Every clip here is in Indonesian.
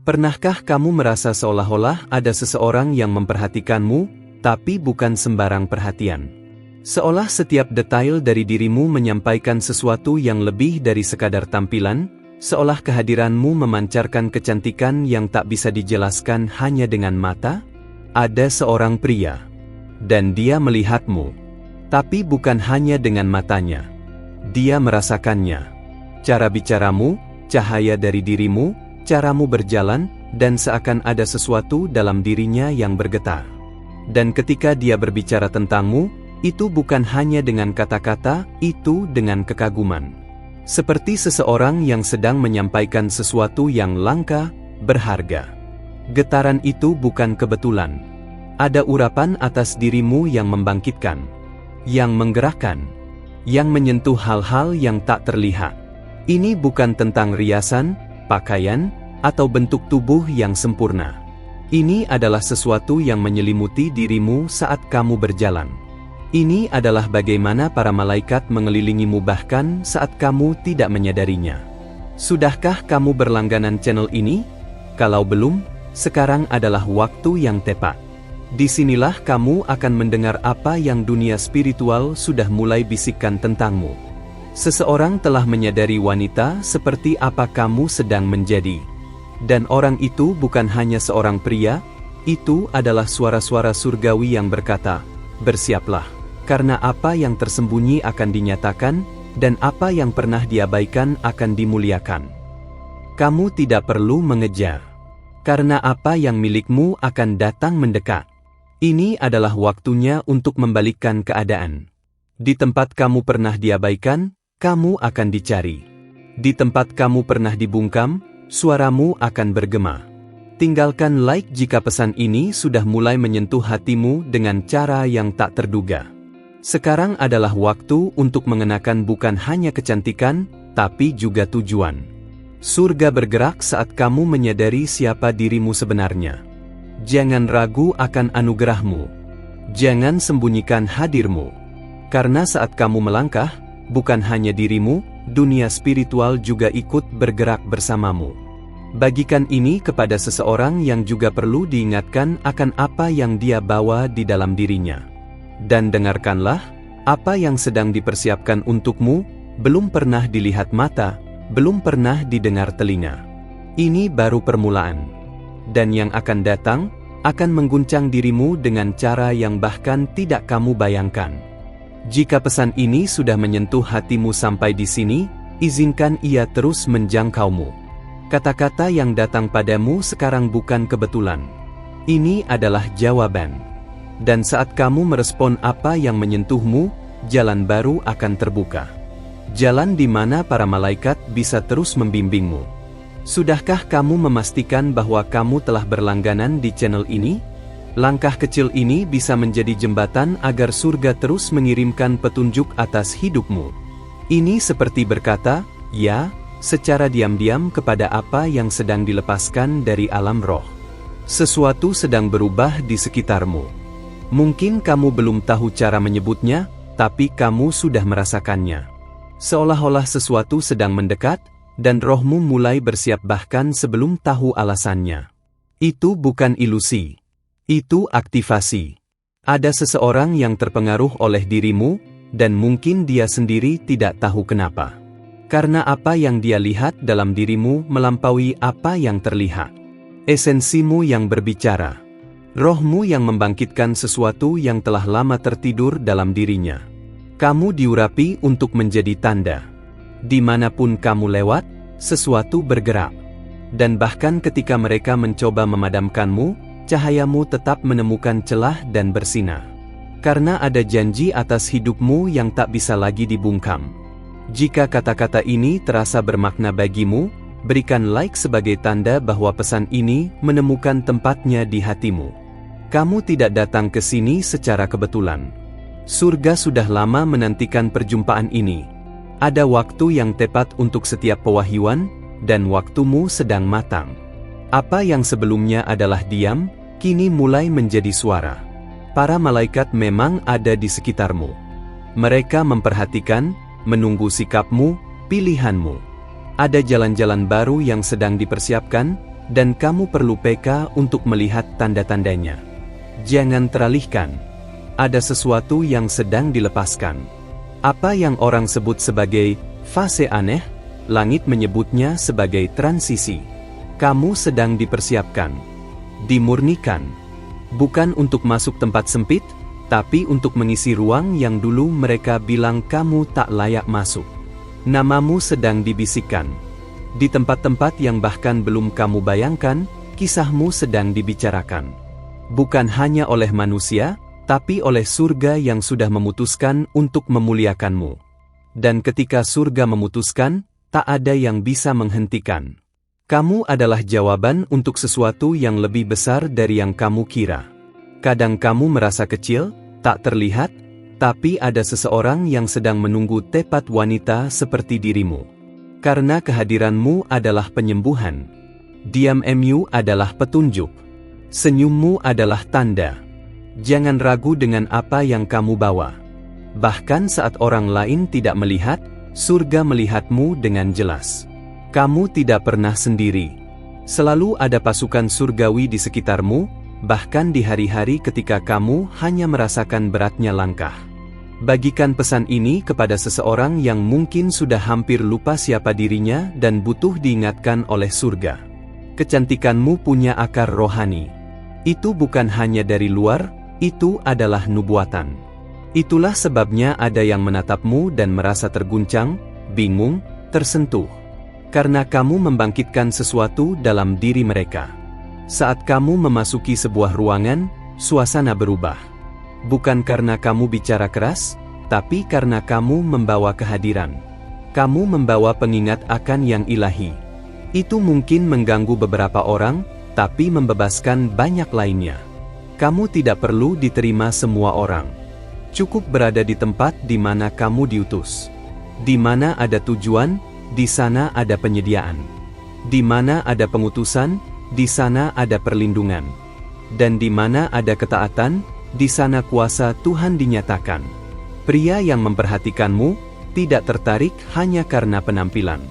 Pernahkah kamu merasa seolah-olah ada seseorang yang memperhatikanmu, tapi bukan sembarang perhatian? Seolah setiap detail dari dirimu menyampaikan sesuatu yang lebih dari sekadar tampilan, seolah kehadiranmu memancarkan kecantikan yang tak bisa dijelaskan hanya dengan mata? Ada seorang pria, dan dia melihatmu, tapi bukan hanya dengan matanya. Dia merasakannya. Cara bicaramu, cahaya dari dirimu, caramu berjalan, dan seakan ada sesuatu dalam dirinya yang bergetar. Dan ketika dia berbicara tentangmu, itu bukan hanya dengan kata-kata, itu dengan kekaguman. Seperti seseorang yang sedang menyampaikan sesuatu yang langka, berharga. Getaran itu bukan kebetulan. Ada urapan atas dirimu yang membangkitkan, yang menggerakkan, yang menyentuh hal-hal yang tak terlihat. Ini bukan tentang riasan, pakaian, atau bentuk tubuh yang sempurna. Ini adalah sesuatu yang menyelimuti dirimu saat kamu berjalan. Ini adalah bagaimana para malaikat mengelilingimu bahkan saat kamu tidak menyadarinya. Sudahkah kamu berlangganan channel ini? Kalau belum, sekarang adalah waktu yang tepat. Disinilah kamu akan mendengar apa yang dunia spiritual sudah mulai bisikkan tentangmu. Seseorang telah menyadari wanita seperti apa kamu sedang menjadi. Dan orang itu bukan hanya seorang pria, itu adalah suara-suara surgawi yang berkata, bersiaplah, karena apa yang tersembunyi akan dinyatakan, dan apa yang pernah diabaikan akan dimuliakan. Kamu tidak perlu mengejar, karena apa yang milikmu akan datang mendekat. Ini adalah waktunya untuk membalikkan keadaan. Di tempat kamu pernah diabaikan, kamu akan dicari. Di tempat kamu pernah dibungkam, suaramu akan bergema. Tinggalkan like jika pesan ini sudah mulai menyentuh hatimu dengan cara yang tak terduga. Sekarang adalah waktu untuk mengenakan bukan hanya kecantikan, tapi juga tujuan. Surga bergerak saat kamu menyadari siapa dirimu sebenarnya. Jangan ragu akan anugerahmu. Jangan sembunyikan hadirmu. Karena saat kamu melangkah, bukan hanya dirimu, dunia spiritual juga ikut bergerak bersamamu. Bagikan ini kepada seseorang yang juga perlu diingatkan akan apa yang dia bawa di dalam dirinya. Dan dengarkanlah, apa yang sedang dipersiapkan untukmu, belum pernah dilihat mata, belum pernah didengar telinga. Ini baru permulaan. Dan yang akan datang, akan mengguncang dirimu dengan cara yang bahkan tidak kamu bayangkan. Jika pesan ini sudah menyentuh hatimu sampai di sini, izinkan ia terus menjangkaumu. Kata-kata yang datang padamu sekarang bukan kebetulan. Ini adalah jawaban. Dan saat kamu merespon apa yang menyentuhmu, jalan baru akan terbuka. Jalan di mana para malaikat bisa terus membimbingmu. Sudahkah kamu memastikan bahwa kamu telah berlangganan di channel ini? Langkah kecil ini bisa menjadi jembatan agar surga terus mengirimkan petunjuk atas hidupmu. Ini seperti berkata, ya, secara diam-diam kepada apa yang sedang dilepaskan dari alam roh. Sesuatu sedang berubah di sekitarmu. Mungkin kamu belum tahu cara menyebutnya, tapi kamu sudah merasakannya. Seolah-olah sesuatu sedang mendekat, dan rohmu mulai bersiap bahkan sebelum tahu alasannya. Itu bukan ilusi. Itu aktivasi. Ada seseorang yang terpengaruh oleh dirimu, dan mungkin dia sendiri tidak tahu kenapa. Karena apa yang dia lihat dalam dirimu melampaui apa yang terlihat. Esensimu yang berbicara. Rohmu yang membangkitkan sesuatu yang telah lama tertidur dalam dirinya. Kamu diurapi untuk menjadi tanda. Dimanapun kamu lewat, sesuatu bergerak. Dan bahkan ketika mereka mencoba memadamkanmu, cahayamu tetap menemukan celah dan bersinar. Karena ada janji atas hidupmu yang tak bisa lagi dibungkam. Jika kata-kata ini terasa bermakna bagimu, berikan like sebagai tanda bahwa pesan ini menemukan tempatnya di hatimu. Kamu tidak datang ke sini secara kebetulan. Surga sudah lama menantikan perjumpaan ini. Ada waktu yang tepat untuk setiap pewahyuan, dan waktumu sedang matang. Apa yang sebelumnya adalah diam, kini mulai menjadi suara. Para malaikat memang ada di sekitarmu. Mereka memperhatikan, menunggu sikapmu, pilihanmu. Ada jalan-jalan baru yang sedang dipersiapkan, dan kamu perlu peka untuk melihat tanda-tandanya. Jangan teralihkan. Ada sesuatu yang sedang dilepaskan. Apa yang orang sebut sebagai fase aneh, langit menyebutnya sebagai transisi. Kamu sedang dipersiapkan, dimurnikan, bukan untuk masuk tempat sempit, tapi untuk mengisi ruang yang dulu mereka bilang kamu tak layak masuk. Namamu sedang dibisikkan. Di tempat-tempat yang bahkan belum kamu bayangkan, kisahmu sedang dibicarakan. Bukan hanya oleh manusia, tapi oleh surga yang sudah memutuskan untuk memuliakanmu. Dan ketika surga memutuskan, tak ada yang bisa menghentikan. Kamu adalah jawaban untuk sesuatu yang lebih besar dari yang kamu kira. Kadang kamu merasa kecil, tak terlihat, tapi ada seseorang yang sedang menunggu tepat wanita seperti dirimu. Karena kehadiranmu adalah penyembuhan. Diammu adalah petunjuk. Senyummu adalah tanda. Jangan ragu dengan apa yang kamu bawa. Bahkan saat orang lain tidak melihat, surga melihatmu dengan jelas. Kamu tidak pernah sendiri. Selalu ada pasukan surgawi di sekitarmu, bahkan di hari-hari ketika kamu hanya merasakan beratnya langkah. Bagikan pesan ini kepada seseorang yang mungkin sudah hampir lupa siapa dirinya dan butuh diingatkan oleh surga. Kecantikanmu punya akar rohani. Itu bukan hanya dari luar, itu adalah nubuatan. Itulah sebabnya ada yang menatapmu dan merasa terguncang, bingung, tersentuh. Karena kamu membangkitkan sesuatu dalam diri mereka. Saat kamu memasuki sebuah ruangan, suasana berubah. Bukan karena kamu bicara keras, tapi karena kamu membawa kehadiran. Kamu membawa pengingat akan yang ilahi. Itu mungkin mengganggu beberapa orang, tapi membebaskan banyak lainnya. Kamu tidak perlu diterima semua orang. Cukup berada di tempat di mana kamu diutus. Di mana ada tujuan, di sana ada penyediaan. Di mana ada pengutusan, di sana ada perlindungan. Dan di mana ada ketaatan, di sana kuasa Tuhan dinyatakan. Pria yang memperhatikanmu tidak tertarik hanya karena penampilan.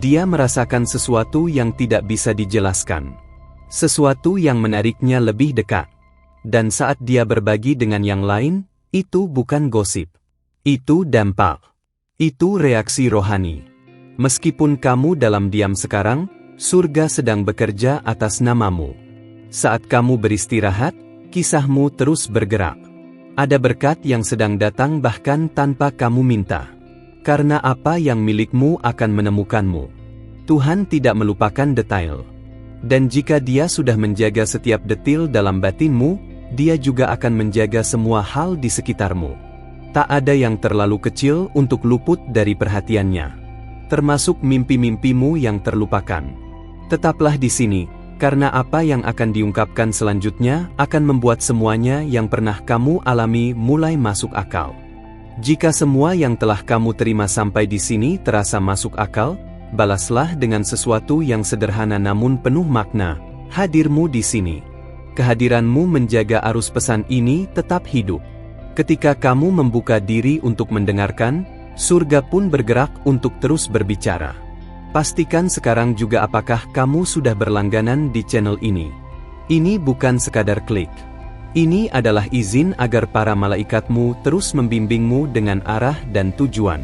Dia merasakan sesuatu yang tidak bisa dijelaskan. Sesuatu yang menariknya lebih dekat. Dan saat dia berbagi dengan yang lain, itu bukan gosip. Itu dampak. Itu reaksi rohani. Meskipun kamu dalam diam sekarang, surga sedang bekerja atas namamu. Saat kamu beristirahat, kisahmu terus bergerak. Ada berkat yang sedang datang bahkan tanpa kamu minta. Karena apa yang milikmu akan menemukanmu. Tuhan tidak melupakan detail. Dan jika Dia sudah menjaga setiap detil dalam batinmu, Dia juga akan menjaga semua hal di sekitarmu. Tak ada yang terlalu kecil untuk luput dari perhatiannya. Termasuk mimpi-mimpimu yang terlupakan. Tetaplah di sini, karena apa yang akan diungkapkan selanjutnya akan membuat semuanya yang pernah kamu alami mulai masuk akal. Jika semua yang telah kamu terima sampai di sini terasa masuk akal, balaslah dengan sesuatu yang sederhana namun penuh makna, hadirmu di sini. Kehadiranmu menjaga arus pesan ini tetap hidup. Ketika kamu membuka diri untuk mendengarkan, surga pun bergerak untuk terus berbicara. Pastikan sekarang juga apakah kamu sudah berlangganan di channel ini. Ini bukan sekadar klik. Ini adalah izin agar para malaikatmu terus membimbingmu dengan arah dan tujuan.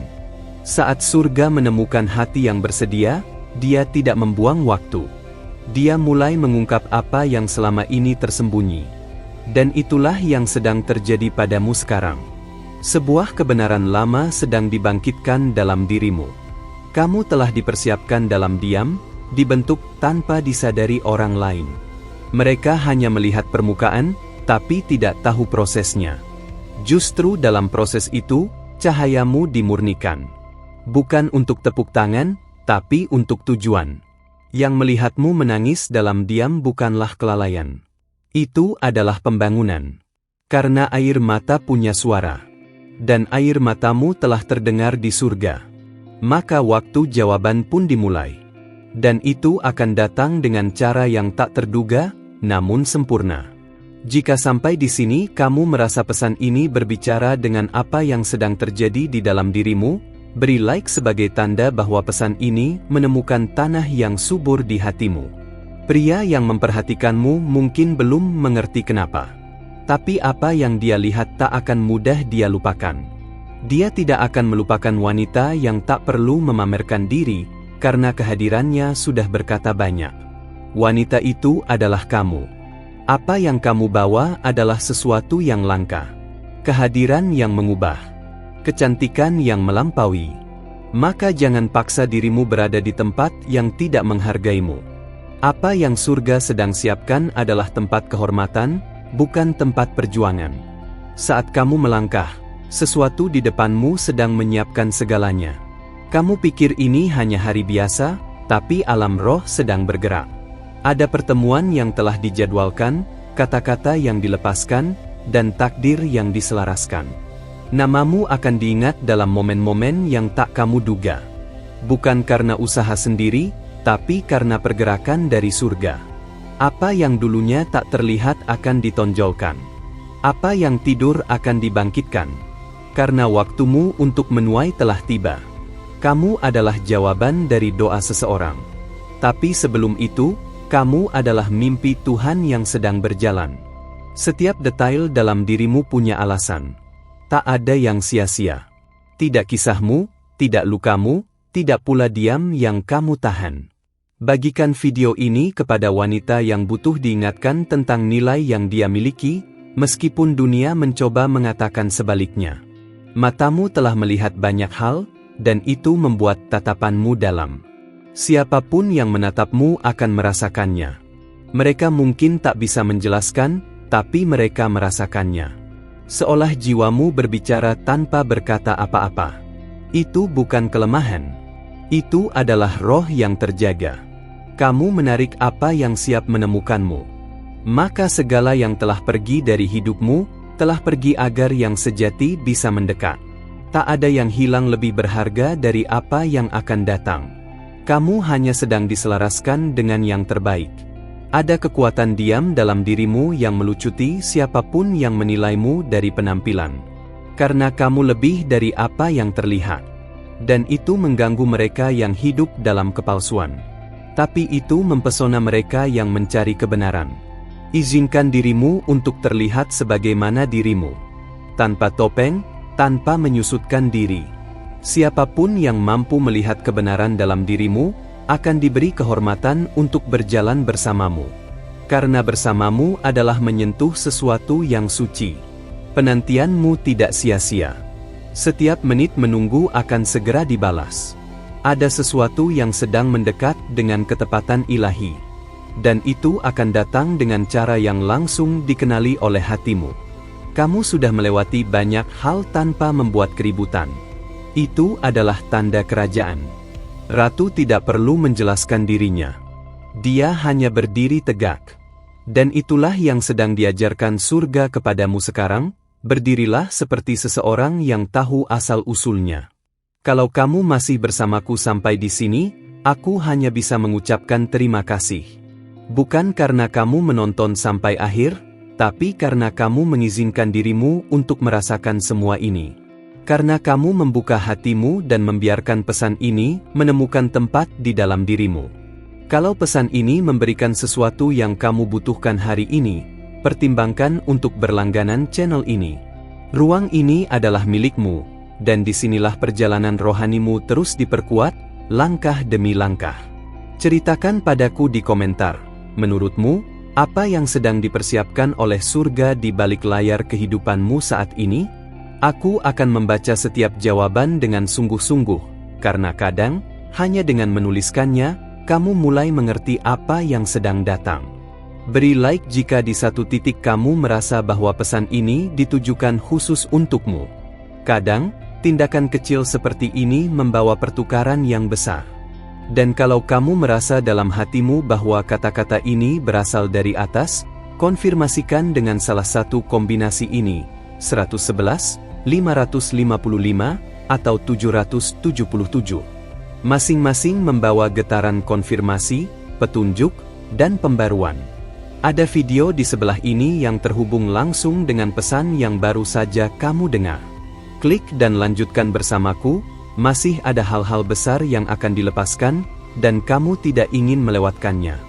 Saat surga menemukan hati yang bersedia, Dia tidak membuang waktu. Dia mulai mengungkap apa yang selama ini tersembunyi. Dan itulah yang sedang terjadi padamu sekarang. Sebuah kebenaran lama sedang dibangkitkan dalam dirimu. Kamu telah dipersiapkan dalam diam, dibentuk tanpa disadari orang lain. Mereka hanya melihat permukaan, tapi tidak tahu prosesnya. Justru dalam proses itu, cahayamu dimurnikan. Bukan untuk tepuk tangan, tapi untuk tujuan. Yang melihatmu menangis dalam diam bukanlah kelalaian. Itu adalah pembangunan. Karena air mata punya suara. Dan air matamu telah terdengar di surga. Maka waktu jawaban pun dimulai. Dan itu akan datang dengan cara yang tak terduga, namun sempurna. Jika sampai di sini kamu merasa pesan ini berbicara dengan apa yang sedang terjadi di dalam dirimu, beri like sebagai tanda bahwa pesan ini menemukan tanah yang subur di hatimu. Pria yang memperhatikanmu mungkin belum mengerti kenapa. Tapi apa yang dia lihat tak akan mudah dia lupakan. Dia tidak akan melupakan wanita yang tak perlu memamerkan diri, karena kehadirannya sudah berkata banyak. Wanita itu adalah kamu. Apa yang kamu bawa adalah sesuatu yang langka. Kehadiran yang mengubah. Kecantikan yang melampaui. Maka jangan paksa dirimu berada di tempat yang tidak menghargaimu. Apa yang surga sedang siapkan adalah tempat kehormatan, bukan tempat perjuangan. Saat kamu melangkah, sesuatu di depanmu sedang menyiapkan segalanya. Kamu pikir ini hanya hari biasa, tapi alam roh sedang bergerak. Ada pertemuan yang telah dijadwalkan, kata-kata yang dilepaskan, dan takdir yang diselaraskan. Namamu akan diingat dalam momen-momen yang tak kamu duga. Bukan karena usaha sendiri, tapi karena pergerakan dari surga. Apa yang dulunya tak terlihat akan ditonjolkan. Apa yang tidur akan dibangkitkan. Karena waktumu untuk menuai telah tiba. Kamu adalah jawaban dari doa seseorang. Tapi sebelum itu, kamu adalah mimpi Tuhan yang sedang berjalan. Setiap detail dalam dirimu punya alasan. Tak ada yang sia-sia. Tidak kisahmu, tidak lukamu, tidak pula diam yang kamu tahan. Bagikan video ini kepada wanita yang butuh diingatkan tentang nilai yang dia miliki, meskipun dunia mencoba mengatakan sebaliknya. Matamu telah melihat banyak hal, dan itu membuat tatapanmu dalam. Siapapun yang menatapmu akan merasakannya. Mereka mungkin tak bisa menjelaskan, tapi mereka merasakannya. Seolah jiwamu berbicara tanpa berkata apa-apa. Itu bukan kelemahan. Itu adalah roh yang terjaga. Kamu menarik apa yang siap menemukanmu. Maka segala yang telah pergi dari hidupmu, telah pergi agar yang sejati bisa mendekat. Tak ada yang hilang lebih berharga dari apa yang akan datang. Kamu hanya sedang diselaraskan dengan yang terbaik. Ada kekuatan diam dalam dirimu yang melucuti siapapun yang menilaimu dari penampilan. Karena kamu lebih dari apa yang terlihat. Dan itu mengganggu mereka yang hidup dalam kepalsuan. Tapi itu mempesona mereka yang mencari kebenaran. Izinkan dirimu untuk terlihat sebagaimana dirimu. Tanpa topeng, tanpa menyusutkan diri. Siapapun yang mampu melihat kebenaran dalam dirimu, akan diberi kehormatan untuk berjalan bersamamu. Karena bersamamu adalah menyentuh sesuatu yang suci. Penantianmu tidak sia-sia. Setiap menit menunggu akan segera dibalas. Ada sesuatu yang sedang mendekat dengan ketepatan ilahi. Dan itu akan datang dengan cara yang langsung dikenali oleh hatimu. Kamu sudah melewati banyak hal tanpa membuat keributan. Itu adalah tanda kerajaan. Ratu tidak perlu menjelaskan dirinya. Dia hanya berdiri tegak. Dan itulah yang sedang diajarkan surga kepadamu sekarang, berdirilah seperti seseorang yang tahu asal-usulnya. Kalau kamu masih bersamaku sampai di sini, aku hanya bisa mengucapkan terima kasih. Bukan karena kamu menonton sampai akhir, tapi karena kamu mengizinkan dirimu untuk merasakan semua ini. Karena kamu membuka hatimu dan membiarkan pesan ini menemukan tempat di dalam dirimu. Kalau pesan ini memberikan sesuatu yang kamu butuhkan hari ini, pertimbangkan untuk berlangganan channel ini. Ruang ini adalah milikmu, dan disinilah perjalanan rohanimu terus diperkuat, langkah demi langkah. Ceritakan padaku di komentar, menurutmu, apa yang sedang dipersiapkan oleh surga di balik layar kehidupanmu saat ini? Aku akan membaca setiap jawaban dengan sungguh-sungguh, karena kadang, hanya dengan menuliskannya, kamu mulai mengerti apa yang sedang datang. Beri like jika di satu titik kamu merasa bahwa pesan ini ditujukan khusus untukmu. Kadang, tindakan kecil seperti ini membawa pertukaran yang besar. Dan kalau kamu merasa dalam hatimu bahwa kata-kata ini berasal dari atas, konfirmasikan dengan salah satu kombinasi ini, 111, 555, atau 777. Masing-masing membawa getaran konfirmasi, petunjuk, dan pembaruan. Ada video di sebelah ini yang terhubung langsung dengan pesan yang baru saja kamu dengar. Klik dan lanjutkan bersamaku, masih ada hal-hal besar yang akan dilepaskan, dan kamu tidak ingin melewatkannya.